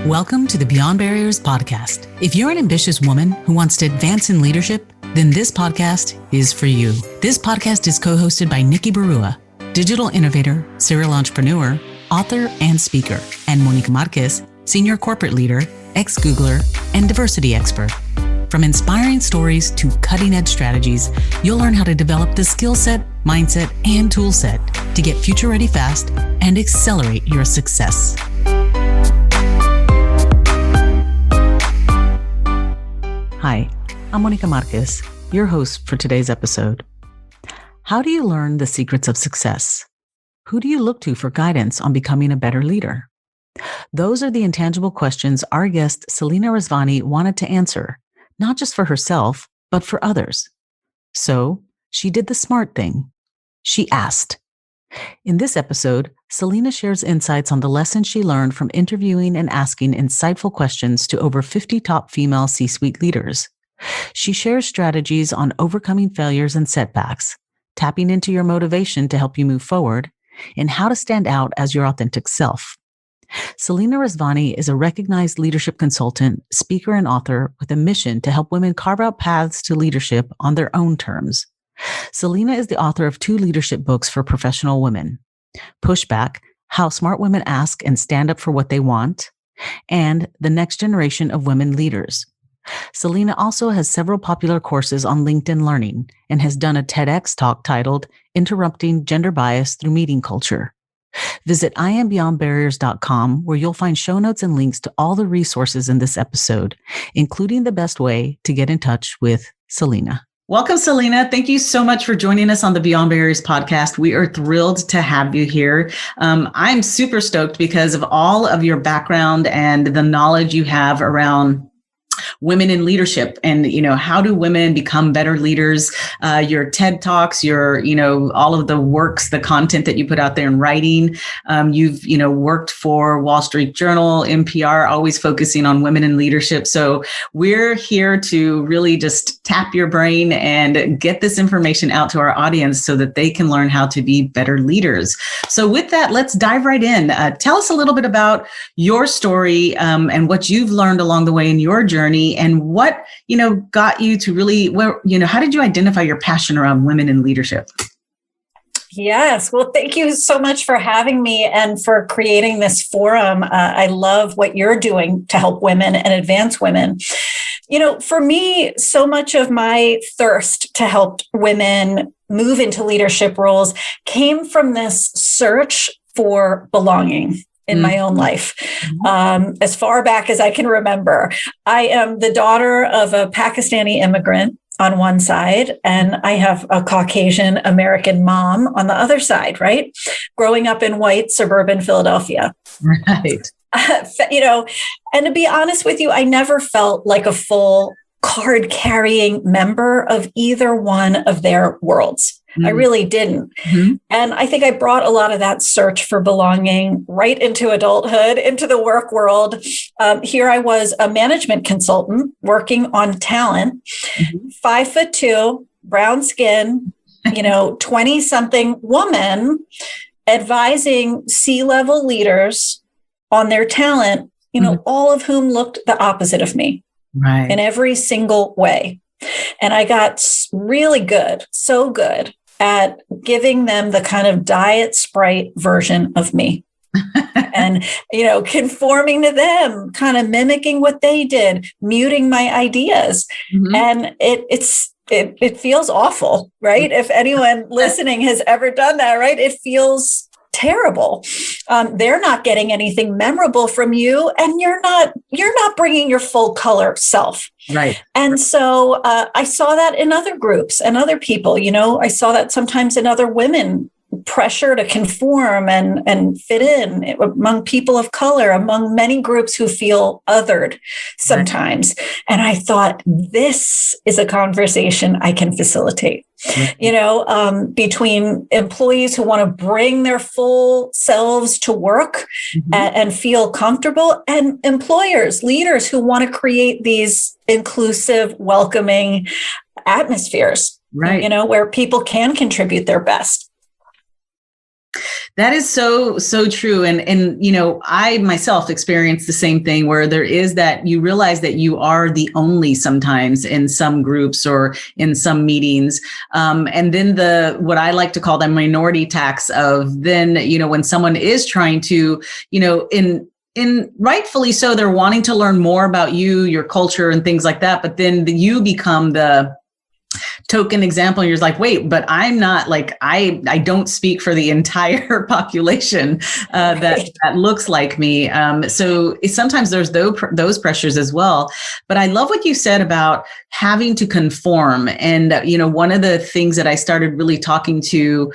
Welcome to the Beyond Barriers podcast. If you're an ambitious woman who wants to advance in leadership, then this podcast is for you. This podcast is co-hosted by Nikki Barua, digital innovator, serial entrepreneur, author, and speaker, and Monica Marquez, senior corporate leader, ex-Googler, and diversity expert. From inspiring stories to cutting-edge strategies, you'll learn how to develop the skill set, mindset, and tool set to get future-ready fast and accelerate your success. Hi, I'm Monica Marquez, your host for today's episode. How do you learn the secrets of success? Who do you look to for guidance on becoming a better leader? Those are the intangible questions our guest Selena Rezvani wanted to answer, not just for herself, but for others. So she did the smart thing. She asked. In this episode, Selena shares insights on the lessons she learned from interviewing and asking insightful questions to over 50 top female C-suite leaders. She shares strategies on overcoming failures and setbacks, tapping into your motivation to help you move forward, and how to stand out as your authentic self. Selena Rezvani is a recognized leadership consultant, speaker, and author with a mission to help women carve out paths to leadership on their own terms. Selena is the author of 2 leadership books for professional women, Pushback, How Smart Women Ask and Stand Up for What They Want, and The Next Generation of Women Leaders. Selena also has several popular courses on LinkedIn Learning and has done a TEDx talk titled Interrupting Gender Bias Through Meeting Culture. Visit IamBeyondBarriers.com, where you'll find show notes and links to all the resources in this episode, including the best way to get in touch with Selena. Welcome, Selena. Thank you so much for joining us on the Beyond Barriers podcast. We are thrilled to have you here. I'm super stoked because of all of your background and the knowledge you have around women in leadership and, how do women become better leaders? Your TED Talks, your, all of the works, the content that you put out there in writing. You've, worked for Wall Street Journal, NPR, always focusing on women in leadership. So we're here to really just tap your brain and get this information out to our audience so that they can learn how to be better leaders. So with that, let's dive right in. Tell us a little bit about your story and what you've learned along the way in your journey. And what, got you to really, how did you identify your passion around women in leadership? Yes. Well, thank you so much for having me and for creating this forum. I love what you're doing to help women and advance women. For me, so much of my thirst to help women move into leadership roles came from this search for belonging in my own life. As far back as I can remember, I am the daughter of a Pakistani immigrant on one side, and I have a Caucasian American mom on the other side, right? Growing up in white suburban Philadelphia. Right. And to be honest with you, I never felt like a full card-carrying member of either one of their worlds. I really didn't. And I think I brought a lot of that search for belonging right into adulthood, into the work world. Here I was a management consultant working on talent, 5'2", brown skin, 20-something woman, advising C-level leaders on their talent, all of whom looked the opposite of me in every single way. And I got really good, so good at giving them the kind of diet Sprite version of me and, conforming to them, kind of mimicking what they did, muting my ideas. And it feels awful, right? If anyone listening has ever done that, right? It feels terrible. They're not getting anything memorable from you, and you're not bringing your full color self. Right. And so I saw that in other groups and other people. I saw that sometimes in other women, pressure to conform and fit in among people of color, among many groups who feel othered sometimes. And I thought, this is a conversation I can facilitate. Between employees who want to bring their full selves to work and feel comfortable, and employers, leaders who want to create these inclusive, welcoming atmospheres, where people can contribute their best. That is so, so true. And, I myself experienced the same thing where there is that you realize that you are the only sometimes in some groups or in some meetings. And then what I like to call the minority tax of then, when someone is trying to, in rightfully so, they're wanting to learn more about you, your culture and things like that. But then you become the token example. And you're like, wait, but I'm not like, I don't speak for the entire population that looks like me. So sometimes there's those pressures as well. But I love what you said about having to conform. And, one of the things that I started really talking to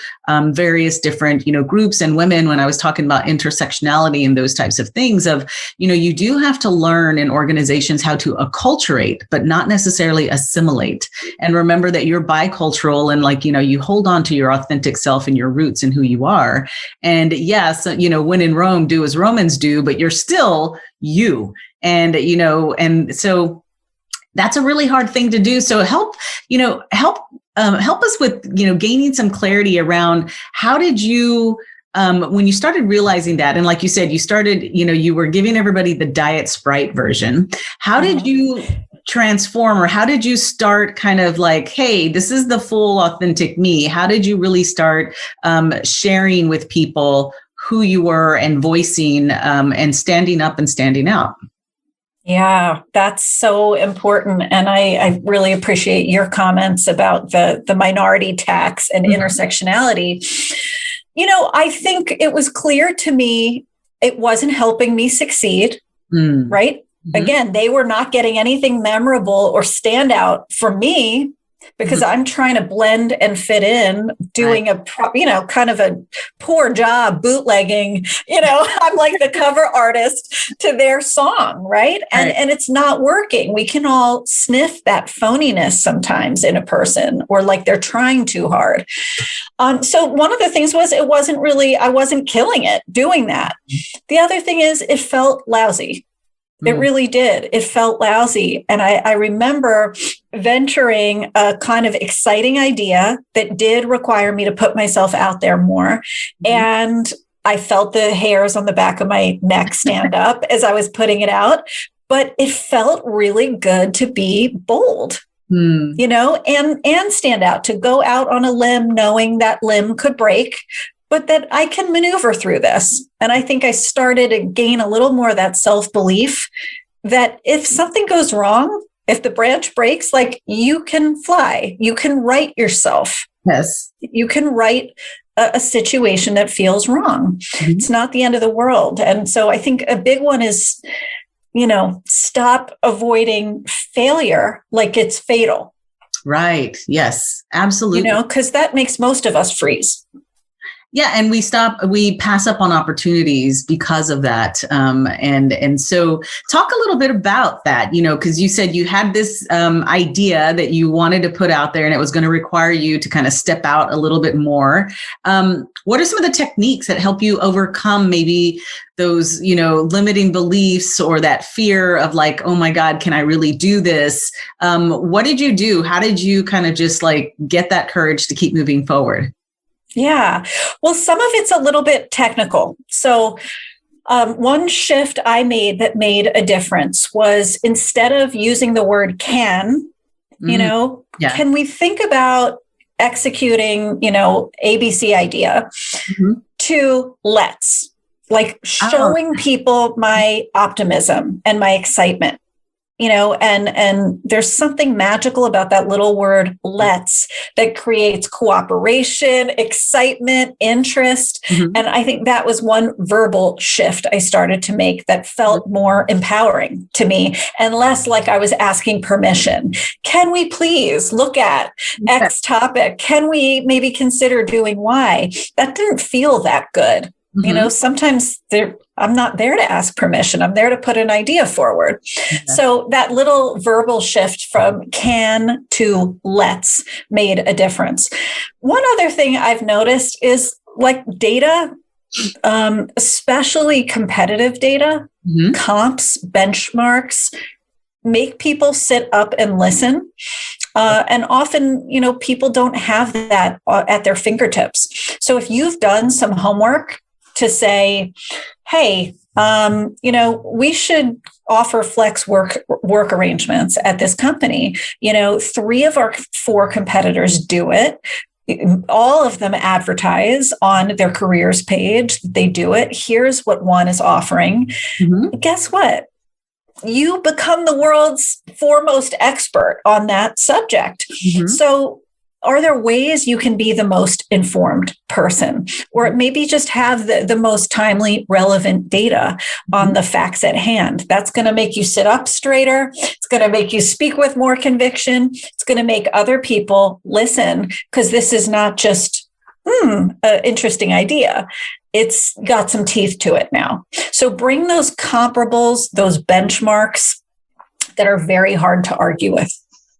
various different, groups and women when I was talking about intersectionality and those types of things of, you do have to learn in organizations how to acculturate, but not necessarily assimilate. And remember that you're bicultural and you hold on to your authentic self and your roots and who you are. And yes, when in Rome, do as Romans do, but you're still you. And, and so that's a really hard thing to do. So help us with, gaining some clarity around how did you, when you started realizing that, and like you said, you started, you were giving everybody the Diet Sprite version. How did you transform, or how did you start kind of like, hey, this is the full authentic me? How did you really start sharing with people who you were and voicing and standing up and standing out? Yeah, that's so important. And I really appreciate your comments about the minority tax and intersectionality. I think it was clear to me it wasn't helping me succeed, right? Mm-hmm. Again, they were not getting anything memorable or stand out for me because I'm trying to blend and fit in, doing kind of a poor job bootlegging, I'm like the cover artist to their song, right? And it's not working. We can all sniff that phoniness sometimes in a person, or like they're trying too hard. So one of the things was I wasn't killing it doing that. The other thing is it felt lousy. It really did. It felt lousy. And I remember venturing a kind of exciting idea that did require me to put myself out there more. And I felt the hairs on the back of my neck stand up as I was putting it out. But it felt really good to be bold. And stand out, to go out on a limb, knowing that limb could break, but that I can maneuver through this. And I think I started to gain a little more of that self-belief that if something goes wrong, if the branch breaks, like, you can fly, you can right yourself. Yes. You can right a situation that feels wrong. It's not the end of the world. And so I think a big one is, stop avoiding failure like it's fatal. Right. Yes, absolutely. Because that makes most of us freeze. Yeah. And we pass up on opportunities because of that. And so talk a little bit about that, because you said you had this idea that you wanted to put out there and it was going to require you to kind of step out a little bit more. What are some of the techniques that help you overcome maybe those, limiting beliefs or that fear of like, oh my God, can I really do this? What did you do? How did you kind of just like get that courage to keep moving forward? Yeah. Well, some of it's a little bit technical. So one shift I made that made a difference was, instead of using the word can, can we think about executing, ABC idea to let's, like showing people my optimism and my excitement. And there's something magical about that little word let's that creates cooperation, excitement, interest. And I think that was one verbal shift I started to make that felt more empowering to me and less like I was asking permission. Can we please look at X topic? Can we maybe consider doing Y? That didn't feel that good. Sometimes I'm not there to ask permission. I'm there to put an idea forward. So that little verbal shift from can to let's made a difference. One other thing I've noticed is like data, especially competitive data, comps, benchmarks, make people sit up and listen. And often, people don't have that at their fingertips. So if you've done some homework to say, hey, we should offer flex work arrangements at this company. 3 of our 4 competitors do it. All of them advertise on their careers page that they do it. Here's what one is offering. Mm-hmm. Guess what? You become the world's foremost expert on that subject. Mm-hmm. So are there ways you can be the most informed person, or maybe just have the most timely, relevant data on the facts at hand? That's going to make you sit up straighter. It's going to make you speak with more conviction. It's going to make other people listen, because this is not just an interesting idea. It's got some teeth to it now. So bring those comparables, those benchmarks that are very hard to argue with.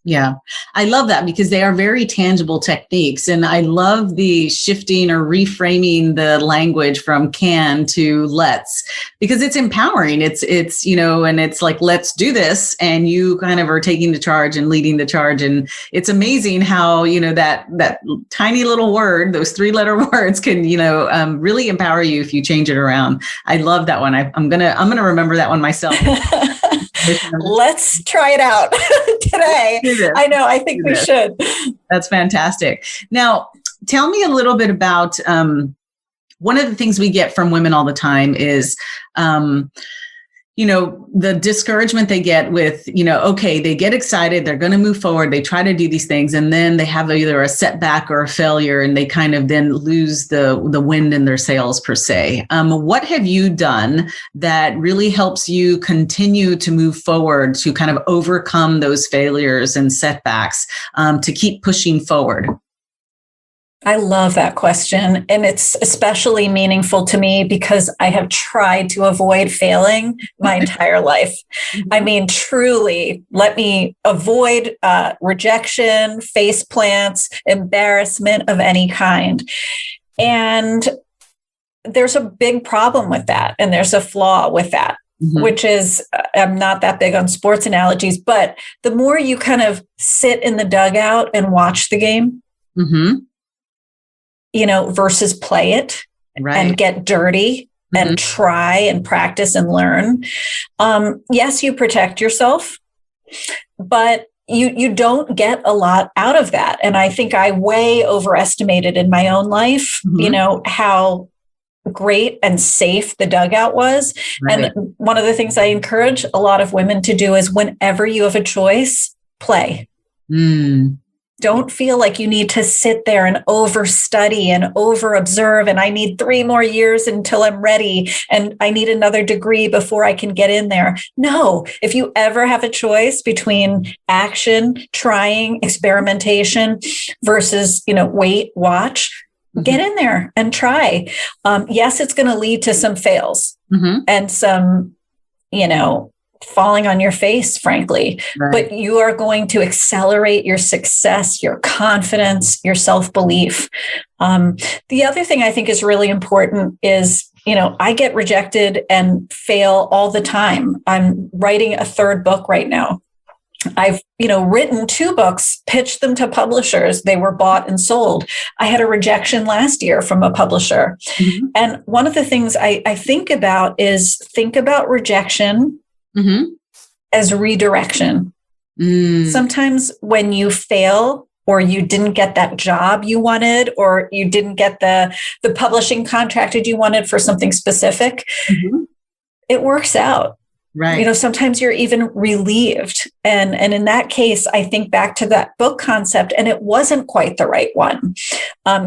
Yeah, I love that, because they are very tangible techniques. And I love the shifting or reframing the language from can to let's, because it's empowering. It's and it's like, let's do this. And you kind of are taking the charge and leading the charge. And it's amazing how, that tiny little word, those 3-letter words can, really empower you if you change it around. I love that one. I'm going to remember that one myself. Let's try it out today. I know. I think we should. That's fantastic. Now, tell me a little bit about one of the things we get from women all the time is, the discouragement they get with, okay, they get excited, they're going to move forward, they try to do these things, and then they have either a setback or a failure, and they kind of then lose the wind in their sails, per se. What have you done that really helps you continue to move forward, to kind of overcome those failures and setbacks, to keep pushing forward? I love that question. And it's especially meaningful to me because I have tried to avoid failing my entire life. I mean, truly, let me avoid rejection, face plants, embarrassment of any kind. And there's a big problem with that. And there's a flaw with that. Mm-hmm. Which is, I'm not that big on sports analogies, but the more you kind of sit in the dugout and watch the game, mm-hmm. Versus play it and get dirty mm-hmm. and try and practice and learn. Yes, you protect yourself, but you don't get a lot out of that. And I think I way overestimated in my own life, mm-hmm. How great and safe the dugout was. Right. And one of the things I encourage a lot of women to do is whenever you have a choice, play. Don't feel like you need to sit there and overstudy and over-observe, and I need 3 more years until I'm ready, and I need another degree before I can get in there. No, if you ever have a choice between action, trying, experimentation versus, wait, watch, get in there and try. Yes, it's going to lead to some fails mm-hmm. and some, falling on your face, frankly, but you are going to accelerate your success, your confidence, your self-belief. The other thing I think is really important is, I get rejected and fail all the time. I'm writing a 3rd book right now. I've, written 2 books, pitched them to publishers. They were bought and sold. I had a rejection last year from a publisher. Mm-hmm. And one of the things I think about is rejection mm-hmm. as redirection. Sometimes when you fail or you didn't get that job you wanted, or you didn't get the publishing contract that you wanted for something specific, mm-hmm. it works out. Right. Sometimes you're even relieved. And in that case, I think back to that book concept, and it wasn't quite the right one.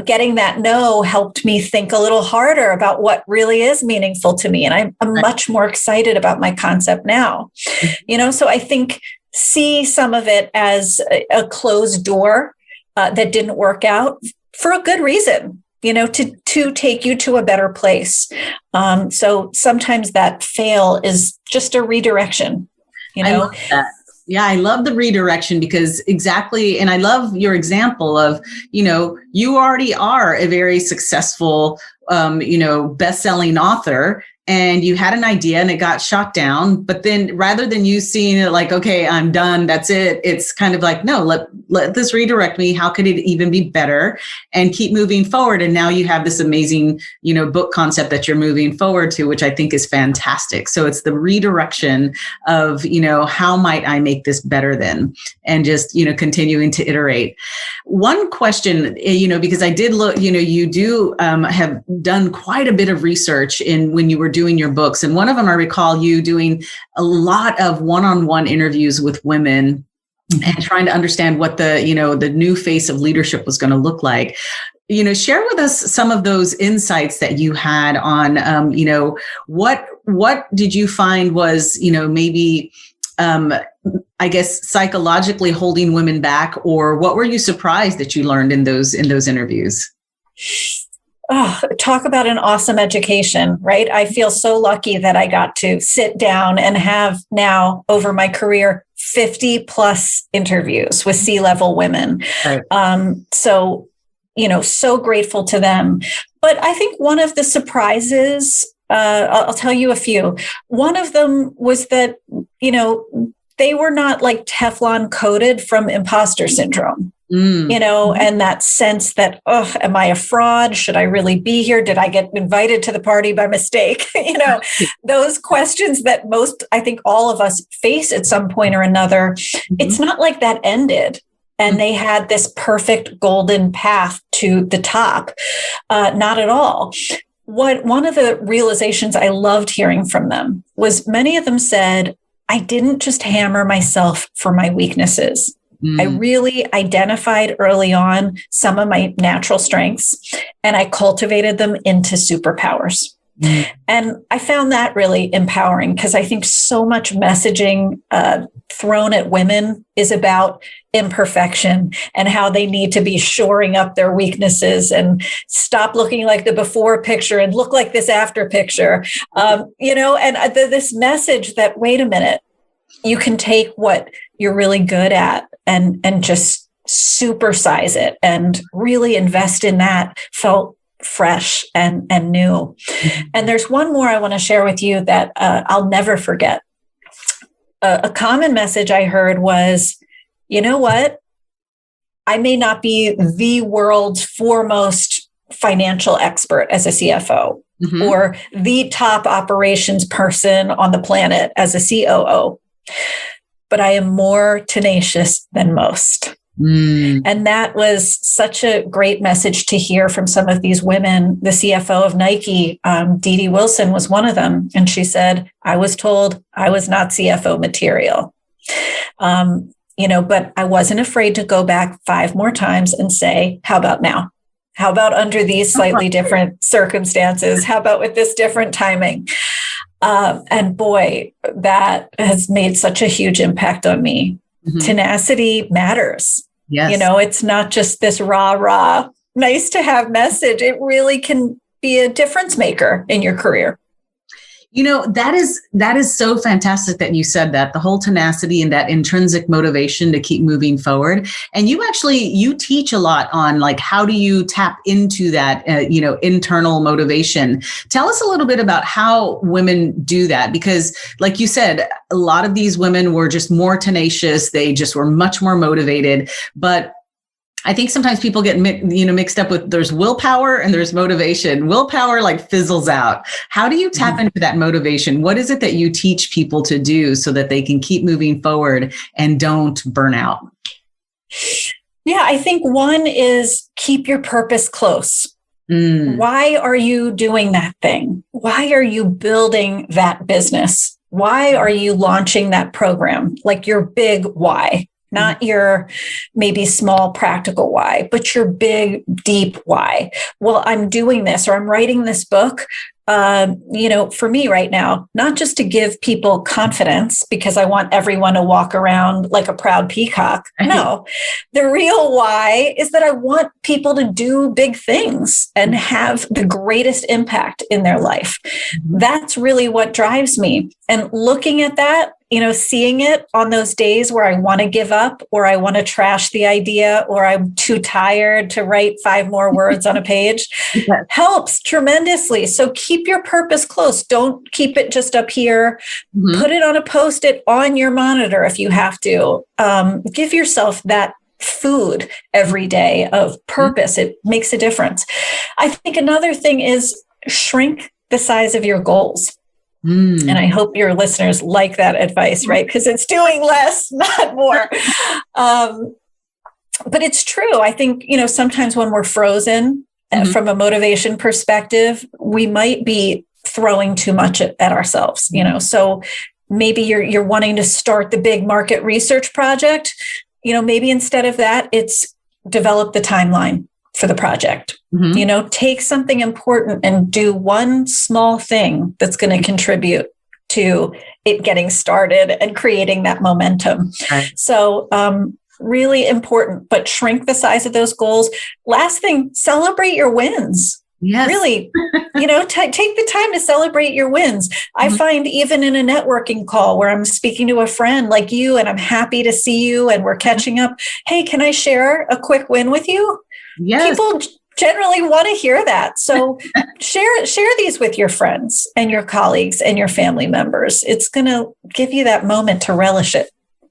Getting that no helped me think a little harder about what really is meaningful to me. And I'm much more excited about my concept now. So I think see some of it as a closed door that didn't work out for a good reason. To take you to a better place. So sometimes that fail is just a redirection, I love that. Yeah, I love the redirection because exactly. And I love your example of, you already are a very successful best-selling author, and you had an idea and it got shot down. But then rather than you seeing it like, okay, I'm done, that's it. It's kind of like, no, let this redirect me. How could it even be better? And keep moving forward. And now you have this amazing, book concept that you're moving forward to, which I think is fantastic. So it's the redirection of, how might I make this better then? And just, continuing to iterate. One question, because I did look, you do have done quite a bit of research in when you were doing your books. And one of them, I recall you doing a lot of one-on-one interviews with women and trying to understand what the new face of leadership was going to look like. Share with us some of those insights that you had on, what did you find was, maybe, I guess, psychologically holding women back, or what were you surprised that you learned in those interviews? Oh, talk about an awesome education, right? I feel so lucky that I got to sit down and have now over my career 50 plus interviews with C-level women. Right. So grateful to them. But I think one of the surprises, I'll tell you a few. One of them was that, they were not like Teflon coated from imposter syndrome. And that sense that, am I a fraud? Should I really be here? Did I get invited to the party by mistake? Those questions that I think all of us face at some point or another. Mm-hmm. It's not like that ended and they had this perfect golden path to the top. Not at all. One of the realizations I loved hearing from them was many of them said, I didn't just hammer myself for my weaknesses. I really identified early on some of my natural strengths and I cultivated them into superpowers. And I found that really empowering because I think so much messaging thrown at women is about imperfection and how they need to be shoring up their weaknesses and stop looking like the before picture and look like this after picture. This message that, wait a minute, you can take what you're really good at and just supersize it and really invest in that felt fresh and new. And there's one more I want to share with you that I'll never forget. A common message I heard was, you know what? I may not be the world's foremost financial expert as a CFO or the top operations person on the planet as a COO, but I am more tenacious than most. And that was such a great message to hear from some of these women. The CFO of Nike, Dee Wilson, was one of them. And she said, I was told I was not CFO material. But I wasn't afraid to go back 5 more times and say, how about now? How about under these slightly different circumstances? How about with this different timing? And boy, that has made such a huge impact on me. Tenacity matters. Yes. It's not just this rah, nice to have message. It really can be a difference maker in your career. That is so fantastic that you said that, the whole tenacity and that intrinsic motivation to keep moving forward. And you teach a lot on like, how do you tap into that, internal motivation? Tell us a little bit about how women do that, because like you said, a lot of these women were just more tenacious. They just were much more motivated, but I think sometimes people get mixed up with there's willpower and there's motivation. Willpower like fizzles out. How do you tap into that motivation? What is it that you teach people to do so that they can keep moving forward and don't burn out? Yeah, I think one is keep your purpose close. Why are you doing that thing? Why are you building that business? Why are you launching that program? Like your big why. Not your maybe small practical why, but your big, deep why. Well, I'm doing this or I'm writing this book, for me right now, not just to give people confidence because I want everyone to walk around like a proud peacock. No, the real why is that I want people to do big things and have the greatest impact in their life. That's really what drives me. And looking at that, seeing it on those days where I want to give up, or I want to trash the idea, or I'm too tired to write 5 more words on a page, helps tremendously. So keep your purpose close. Don't keep it just up here. Put it on a Post-it on your monitor if you have to. Give yourself that food every day of purpose. It makes a difference. I think another thing is shrink the size of your goals. And I hope your listeners like that advice, right? Because it's doing less, not more. But it's true. I think, sometimes when we're frozen from a motivation perspective, we might be throwing too much at ourselves, So maybe you're wanting to start the big market research project. Maybe instead of that, it's develop the timeline for the project. Take something important and do one small thing that's going to contribute to it getting started and creating that momentum. Right. So, really important, but shrink the size of those goals. Last thing, celebrate your wins. Yes. Really, take the time to celebrate your wins. I find even in a networking call where I'm speaking to a friend like you, and I'm happy to see you and we're catching up. Hey, can I share a quick win with you? Yes. People generally want to hear that. So share these with your friends and your colleagues and your family members. It's going to give you that moment to relish it.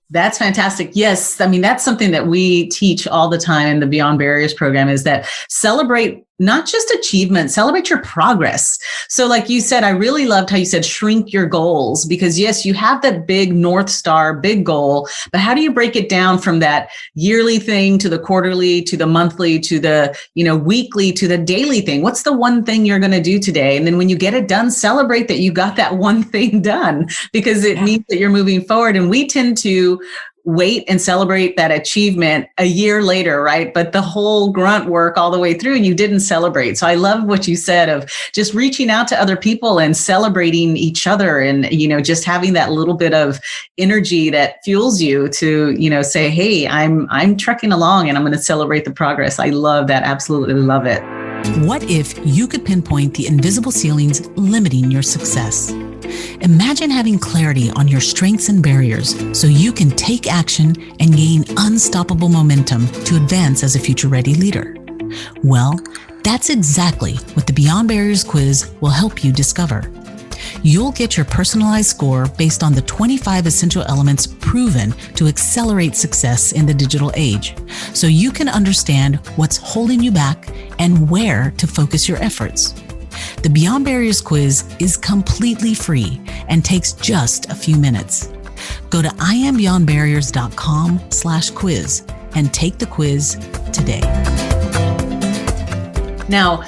That's fantastic. Yes. I mean, that's something that we teach all the time in the Beyond Barriers program, is that celebrate not just achievement, celebrate your progress. So like you said, I really loved how you said shrink your goals, because yes, you have that big North Star, big goal, but how do you break it down from that yearly thing to the quarterly, to the monthly, to the, weekly, to the daily thing? What's the one thing you're going to do today? And then when you get it done, celebrate that you got that one thing done, because it means that you're moving forward. And we tend to wait and celebrate that achievement a year later, right? But the whole grunt work all the way through, you didn't celebrate. So I love what you said of just reaching out to other people and celebrating each other, and, just having that little bit of energy that fuels you to, say, hey, I'm trekking along and I'm going to celebrate the progress. I love that. Absolutely love it. What if you could pinpoint the invisible ceilings limiting your success? Imagine having clarity on your strengths and barriers so you can take action and gain unstoppable momentum to advance as a future-ready leader. Well, that's exactly what the Beyond Barriers quiz will help you discover. You'll get your personalized score based on the 25 essential elements proven to accelerate success in the digital age, so you can understand what's holding you back and where to focus your efforts. The Beyond Barriers quiz is completely free and takes just a few minutes. Go to iambeyondbarriers.com/quiz and take the quiz today. Now,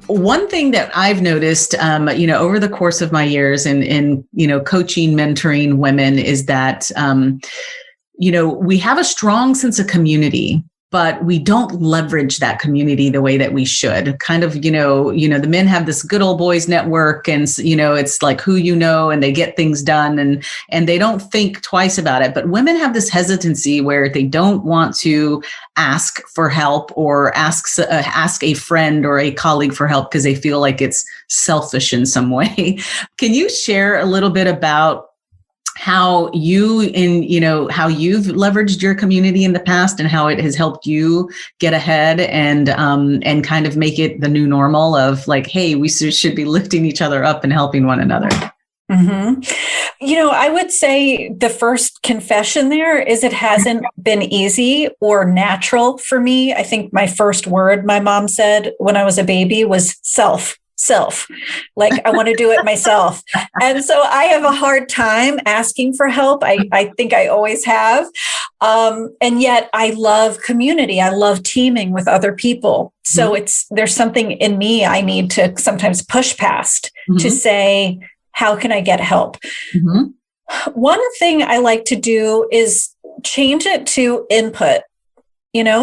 one thing that I've noticed, over the course of my years in coaching, mentoring women, is that, we have a strong sense of community, but we don't leverage that community the way that we should. Kind of, the men have this good old boys network, and, it's like who and they get things done, and they don't think twice about it. But women have this hesitancy where they don't want to ask for help or ask a friend or a colleague for help because they feel like it's selfish in some way. Can you share a little bit about how you've leveraged your community in the past and how it has helped you get ahead and kind of make it the new normal of like, hey, we should be lifting each other up and helping one another? Mm-hmm. I would say the first confession there is it hasn't been easy or natural for me. I think my first word my mom said when I was a baby was self. Like, I want to do it myself. And so I have a hard time asking for help. I think I always have. And yet I love community. I love teaming with other people. So there's something in me I need to sometimes push past to say, how can I get help? One thing I like to do is change it to input.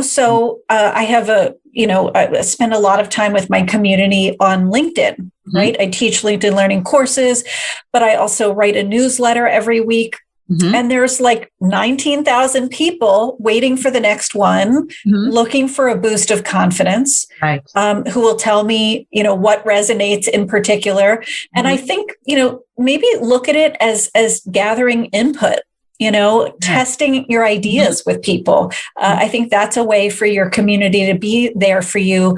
So I have I spend a lot of time with my community on LinkedIn, right? I teach LinkedIn learning courses, but I also write a newsletter every week And there's like 19,000 people waiting for the next one, looking for a boost of confidence, who will tell me, what resonates in particular. And I think, maybe look at it as gathering input, testing your ideas with people. I think that's a way for your community to be there for you,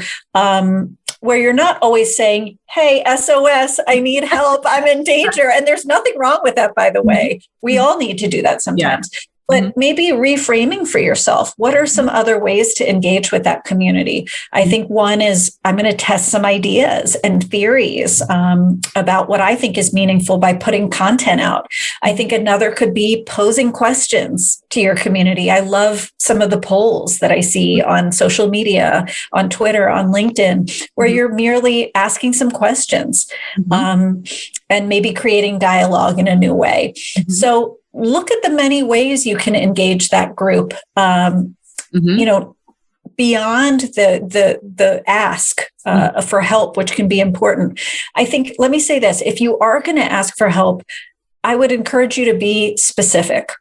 where you're not always saying, hey, SOS, I need help, I'm in danger. And there's nothing wrong with that, by the way. We all need to do that sometimes. But maybe reframing for yourself. What are some other ways to engage with that community? I think one is I'm going to test some ideas and theories about what I think is meaningful by putting content out. I think another could be posing questions to your community. I love some of the polls that I see on social media, on Twitter, on LinkedIn, where you're merely asking some questions and maybe creating dialogue in a new way. So look at the many ways you can engage that group, beyond the ask for help, which can be important. I think, let me say this, if you are going to ask for help, I would encourage you to be specific.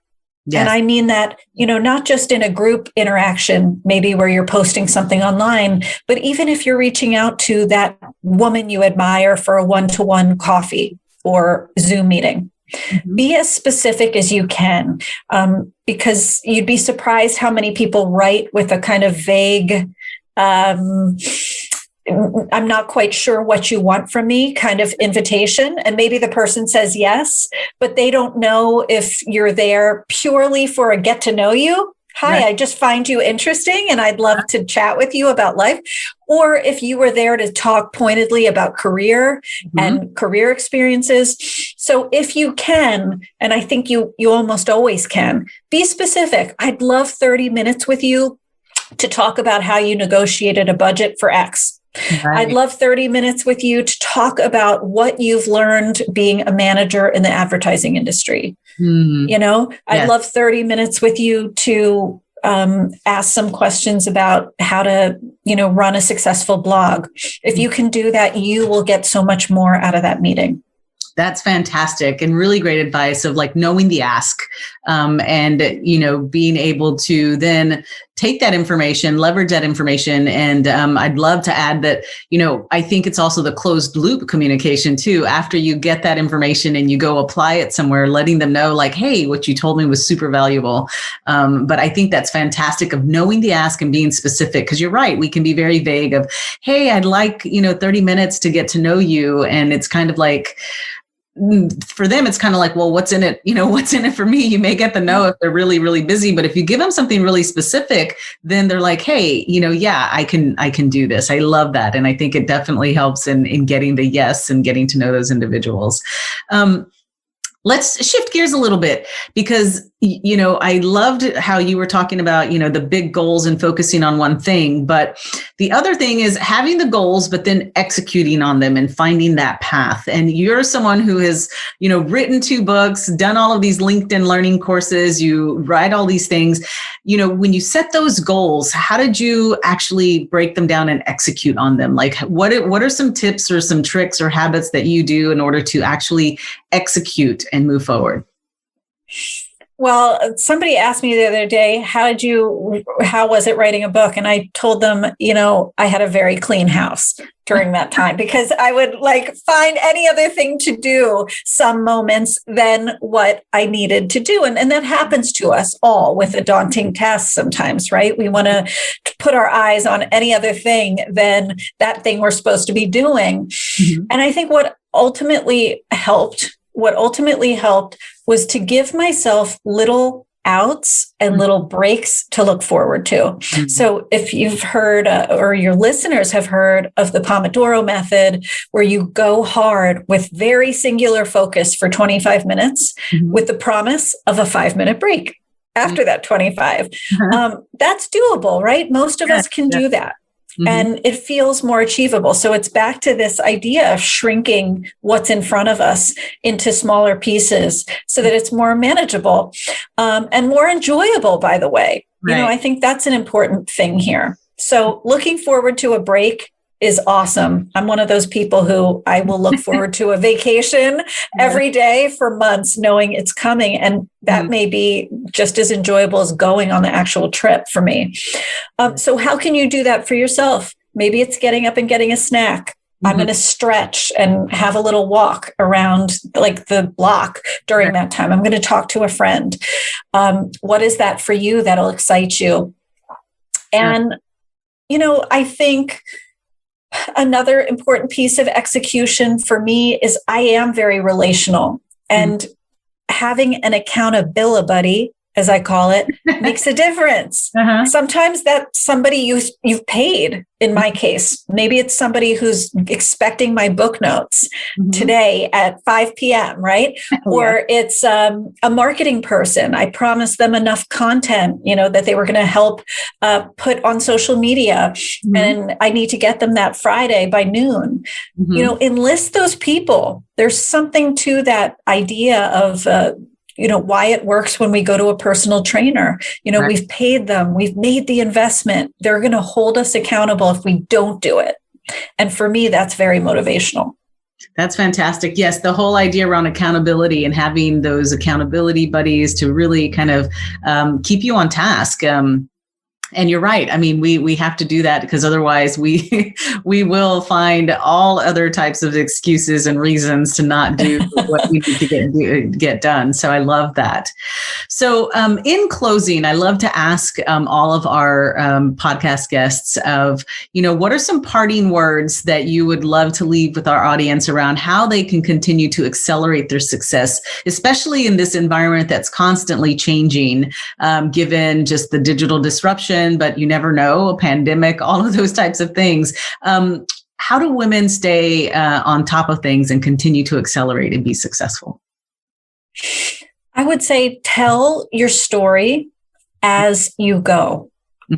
Yes. And I mean that, not just in a group interaction, maybe where you're posting something online, but even if you're reaching out to that woman you admire for a one-to-one coffee or Zoom meeting. Be as specific as you can, because you'd be surprised how many people write with a kind of vague, I'm not quite sure what you want from me kind of invitation. And maybe the person says yes, but they don't know if you're there purely for a get to know you. Hi, I just find you interesting and I'd love to chat with you about life. Or if you were there to talk pointedly about career and career experiences. So if you can, and I think you almost always can, be specific. I'd love 30 minutes with you to talk about how you negotiated a budget for X. I'd love 30 minutes with you to talk about what you've learned being a manager in the advertising industry. I'd love 30 minutes with you to ask some questions about how to, run a successful blog. If you can do that, you will get so much more out of that meeting. That's fantastic and really great advice of like knowing the ask, and, being able to then take that information, leverage that information. And I'd love to add that, I think it's also the closed loop communication too. After you get that information and you go apply it somewhere, letting them know like, hey, what you told me was super valuable. But I think that's fantastic of knowing the ask and being specific, because you're right. We can be very vague of, hey, I'd like, 30 minutes to get to know you. And it's kind of like, for them, it's kind of like, well, what's in it? What's in it for me? You may get the no if they're really, really busy, but if you give them something really specific, then they're like, hey, yeah, I can do this. I love that. And I think it definitely helps in getting the yes and getting to know those individuals. Let's shift gears a little bit because, I loved how you were talking about, the big goals and focusing on one thing. But the other thing is having the goals, but then executing on them and finding that path. And you're someone who has, written 2 books, done all of these LinkedIn learning courses, you write all these things. When you set those goals, how did you actually break them down and execute on them? Like what are some tips or some tricks or habits that you do in order to actually execute and move forward? Well, somebody asked me the other day, how was it writing a book? And I told them, I had a very clean house during that time because I would find any other thing to do some moments than what I needed to do. And that happens to us all with a daunting task sometimes, right? We want to put our eyes on any other thing than that thing we're supposed to be doing. And I think what ultimately helped was to give myself little outs and little breaks to look forward to. So if you've heard or your listeners have heard of the Pomodoro method, where you go hard with very singular focus for 25 minutes with the promise of a 5-minute break after that 25, that's doable, right? Most of us can do that. And it feels more achievable. So it's back to this idea of shrinking what's in front of us into smaller pieces so that it's more manageable and more enjoyable, by the way. I think that's an important thing here. So looking forward to a break is awesome. I'm one of those people who I will look forward to a vacation every day for months, knowing it's coming. And that may be just as enjoyable as going on the actual trip for me. So how can you do that for yourself? Maybe it's getting up and getting a snack. I'm going to stretch and have a little walk around like the block during that time. I'm going to talk to a friend. What is that for you that'll excite you? And, I think another important piece of execution for me is I am very relational, and having an accountability buddy, as I call it, makes a difference. Sometimes that's somebody you've paid. In my case, maybe it's somebody who's expecting my book notes today at 5 p.m., right? Or it's a marketing person. I promised them enough content, that they were going to help put on social media. And I need to get them that Friday by noon. Enlist those people. There's something to that idea of why it works when we go to a personal trainer. We've paid them, we've made the investment. They're going to hold us accountable if we don't do it. And for me, that's very motivational. That's fantastic. Yes, the whole idea around accountability and having those accountability buddies to really kind of keep you on task. And you're right. I mean, we have to do that because otherwise we will find all other types of excuses and reasons to not do what we need to get done. So I love that. So in closing, I love to ask all of our podcast guests of, what are some parting words that you would love to leave with our audience around how they can continue to accelerate their success, especially in this environment that's constantly changing, given just the digital disruption, but you never know, a pandemic, all of those types of things. How do women stay on top of things and continue to accelerate and be successful? I would say tell your story as you go.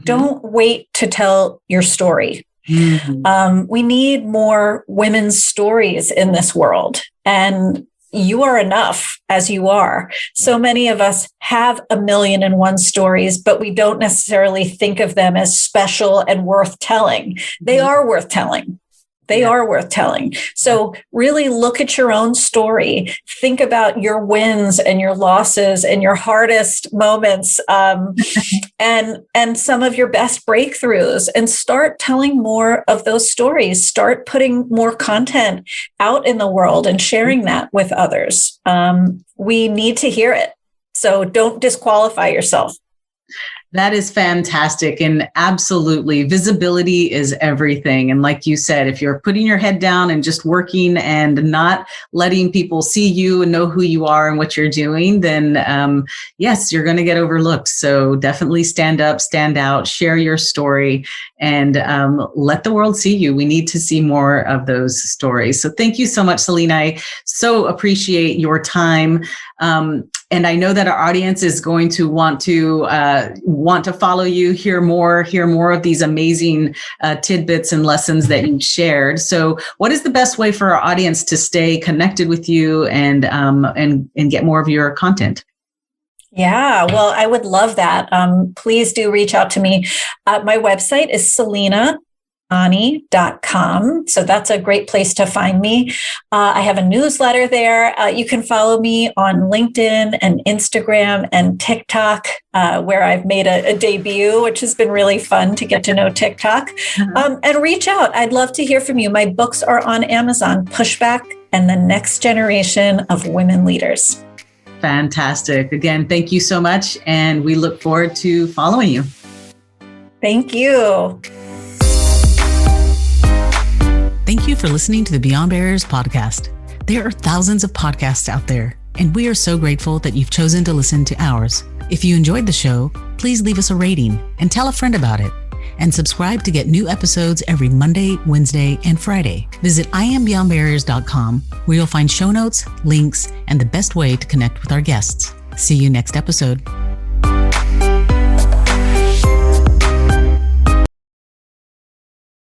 Don't wait to tell your story. We need more women's stories in this world. And you are enough as you are. So many of us have 1,000,001 stories, but we don't necessarily think of them as special and worth telling. They are worth telling. They are worth telling. So really look at your own story. Think about your wins and your losses and your hardest moments, and some of your best breakthroughs, and start telling more of those stories. Start putting more content out in the world and sharing that with others. We need to hear it. So don't disqualify yourself. That is fantastic. And absolutely, visibility is everything. And like you said, if you're putting your head down and just working and not letting people see you and know who you are and what you're doing, then yes, you're going to get overlooked. So definitely stand up, stand out, share your story, and let the world see you. We need to see more of those stories. So thank you so much, Selena. I so appreciate your time. And I know that our audience is going to want to follow you, hear more of these amazing tidbits and lessons that you've shared. So what is the best way for our audience to stay connected with you and get more of your content? Yeah, well, I would love that. Please do reach out to me. My website is selenarezvani.com. So that's a great place to find me. I have a newsletter there. You can follow me on LinkedIn and Instagram and TikTok, where I've made a debut, which has been really fun to get to know TikTok. And reach out. I'd love to hear from you. My books are on Amazon, Pushback and the Next Generation of Women Leaders. Fantastic. Again, thank you so much. And we look forward to following you. Thank you. Thank you for listening to the Beyond Barriers podcast. There are thousands of podcasts out there, and we are so grateful that you've chosen to listen to ours. If you enjoyed the show, please leave us a rating and tell a friend about it. And subscribe to get new episodes every Monday, Wednesday, and Friday. Visit IamBeyondBarriers.com, where you'll find show notes, links, and the best way to connect with our guests. See you next episode.